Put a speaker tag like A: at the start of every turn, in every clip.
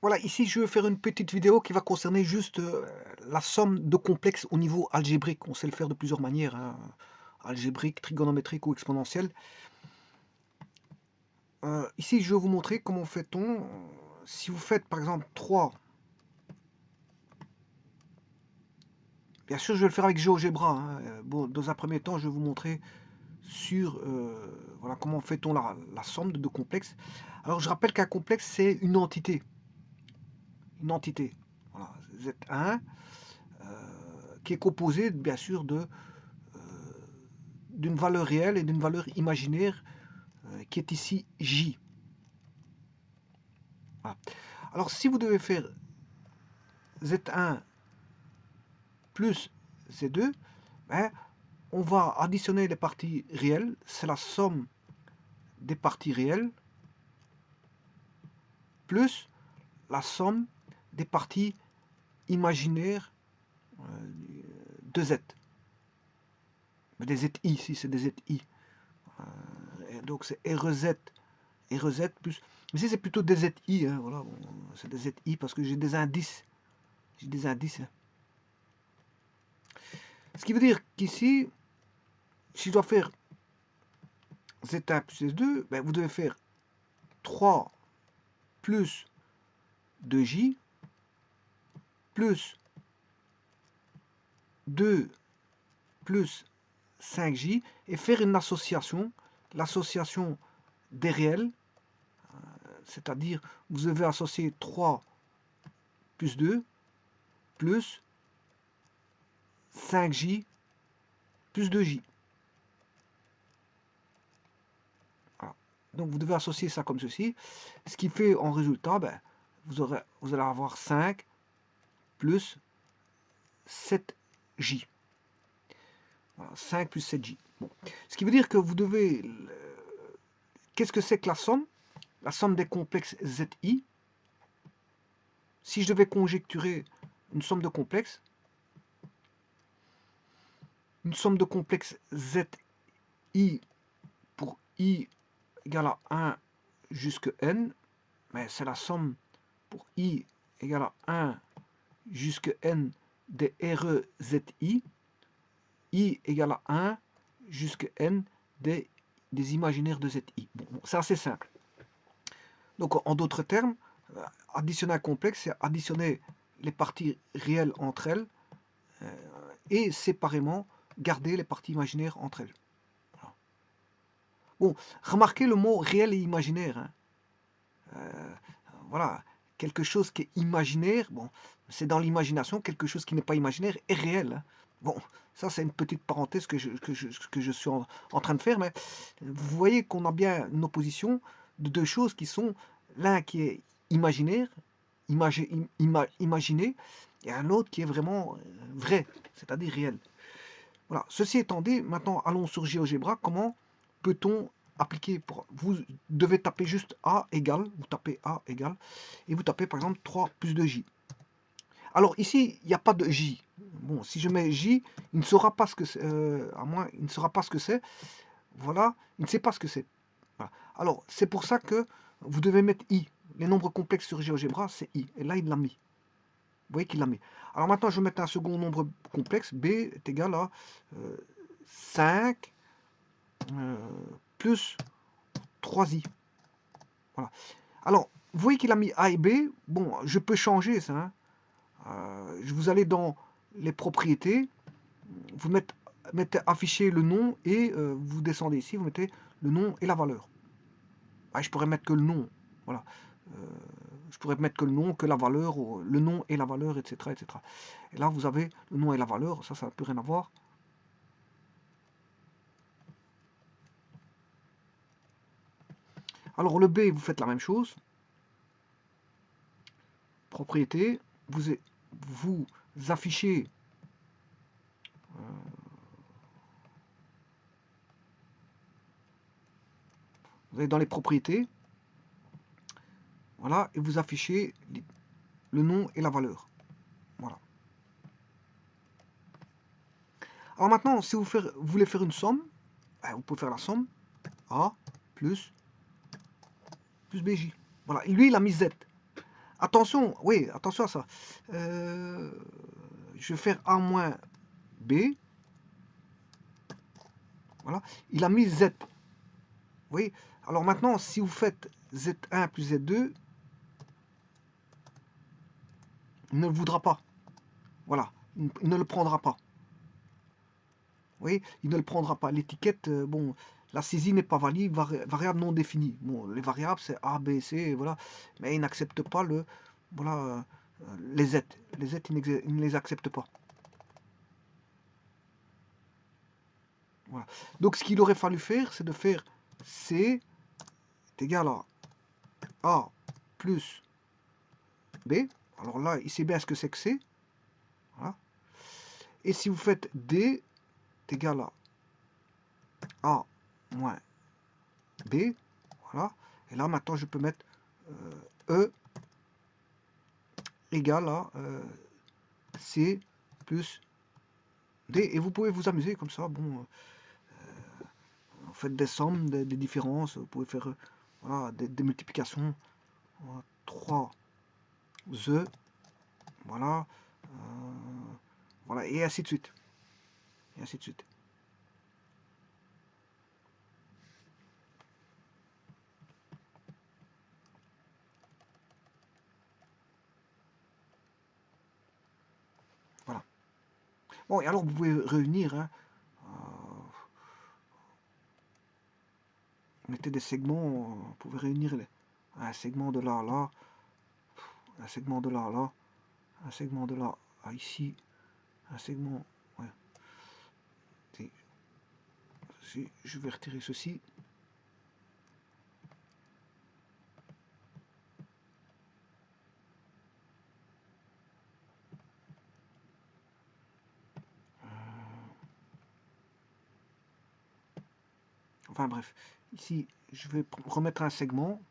A: Voilà, ici je vais faire une petite vidéo qui va concerner juste la somme de complexes au niveau algébrique. On sait le faire de plusieurs manières, hein, algébrique, trigonométrique ou exponentielle. Ici je vais vous montrer comment fait-on. Si vous faites par exemple 3, bien sûr je vais le faire avec GeoGebra, hein. Bon, dans un premier temps je vais vous montrer sur voilà, comment fait-on la somme de deux complexes. Alors je rappelle qu'un complexe c'est une entité. Une entité. Voilà, Z1 qui est composée bien sûr d'une valeur réelle et d'une valeur imaginaire qui est ici J. Voilà. Alors si vous devez faire Z1 plus Z2, ben, on va additionner les parties réelles, c'est la somme des parties réelles, plus la somme des parties imaginaires de Z. Mais des ZI, ici c'est des ZI. Donc c'est RZ plus. Mais ici c'est plutôt des ZI, hein, voilà, bon, c'est des ZI parce que j'ai des indices. J'ai des indices. Hein. Ce qui veut dire qu'ici, si je dois faire Z1 plus Z2, ben vous devez faire 3 plus 2J plus 2 plus 5J et faire une association, l'association des réels, c'est-à-dire vous devez associer 3 plus 2 plus 5J plus 2J. Voilà. Donc vous devez associer ça comme ceci, ce qui fait en résultat, ben, vous allez avoir 5 plus 7J. Voilà, 5 plus 7J. Bon. Ce qui veut dire que vous devez... Qu'est-ce que c'est que la somme? La somme des complexes ZI. Si je devais conjecturer une somme de complexes ZI pour I égale à 1 jusqu'à N, mais c'est la somme pour I égale à 1 jusqu'à N des REZI, I égale à 1 jusqu'à N des imaginaires de ZI. Bon, c'est assez simple. Donc en d'autres termes, additionner un complexe, c'est additionner les parties réelles entre elles et séparément garder les parties imaginaires entre elles. Voilà. Bon, remarquez le mot réel et imaginaire. Hein. Voilà, quelque chose qui est imaginaire, bon, c'est dans l'imagination, quelque chose qui n'est pas imaginaire est réel. Hein. Bon, ça c'est une petite parenthèse que je suis en train de faire, mais vous voyez qu'on a bien une opposition de deux choses qui sont l'un qui est imaginaire, imaginé, et un autre qui est vraiment vrai, c'est-à-dire réel. Voilà, ceci étant dit, maintenant allons sur GeoGebra, comment peut-on appliquer vous devez taper juste A égale, vous tapez A égale, et vous tapez par exemple 3 plus 2J. Alors ici, il n'y a pas de J. Bon, si je mets J, il ne saura pas ce que c'est, à moins, il ne saura pas ce que c'est. Voilà, il ne sait pas ce que c'est. Voilà. Alors, c'est pour ça que vous devez mettre I. Les nombres complexes sur GeoGebra, c'est I. Et là, il l'a mis. Vous voyez qu'il l'a mis. Alors maintenant, je vais mettre un second nombre complexe. B est égal à 5 plus 3i. Voilà. Alors, vous voyez qu'il a mis A et B. Bon, je peux changer ça. Hein. Vous allez dans les propriétés, vous mettez afficher le nom et vous descendez ici, vous mettez le nom et la valeur. Ah, je pourrais mettre que le nom. Voilà. Je pourrais mettre que le nom, que la valeur, le nom et la valeur, etc., etc. Et là, vous avez le nom et la valeur. Ça n'a plus rien à voir. Alors le B, vous faites la même chose. Propriété, vous affichez vous allez dans les propriétés, voilà, et vous affichez le nom et la valeur. Voilà. Alors maintenant, si vous voulez faire une somme, vous pouvez faire la somme A plus BJ. Voilà, lui il a mis Z. Attention, oui, attention à ça. Je vais faire A moins B. Voilà. Il a mis Z. Oui. Alors maintenant, si vous faites Z1 plus Z2, il ne le voudra pas. Voilà. Il ne le prendra pas. Oui, il ne le prendra pas. L'étiquette, bon, la saisie n'est pas valide, variable non définie. Bon, les variables, c'est A, B, C, voilà. Mais il n'accepte pas voilà, les Z. Les Z, il ne les accepte pas. Voilà. Donc, ce qu'il aurait fallu faire, c'est de faire C est égal à A plus B. Alors là, il sait bien ce que c'est que C. Voilà. Et si vous faites D est égal à A moins B. Voilà. Et là, maintenant, je peux mettre E égale à C plus D. Et vous pouvez vous amuser comme ça. Bon, vous faites des sommes, des différences. Vous pouvez faire voilà, des multiplications. 3 E. Voilà. Voilà. Et ainsi de suite. Et ainsi de suite. Voilà. Bon, et alors vous pouvez réunir. Hein, mettez des segments. Vous pouvez réunir un segment de là à là. Un segment de là à là. Un segment de là à ici. Un segment. Ouais. Si je vais retirer ceci. Enfin bref, ici je vais remettre un segment.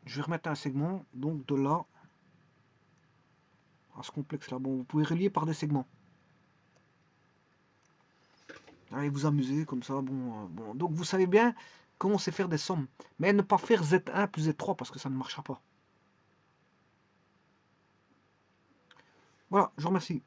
A: Je vais remettre un segment, donc de là à ce complexe là. Bon, vous pouvez relier par des segments. Allez vous amuser comme ça. Bon, bon. Donc vous savez bien comment c'est faire des sommes. Mais ne pas faire Z1 plus Z3 parce que ça ne marchera pas. Voilà, je vous remercie.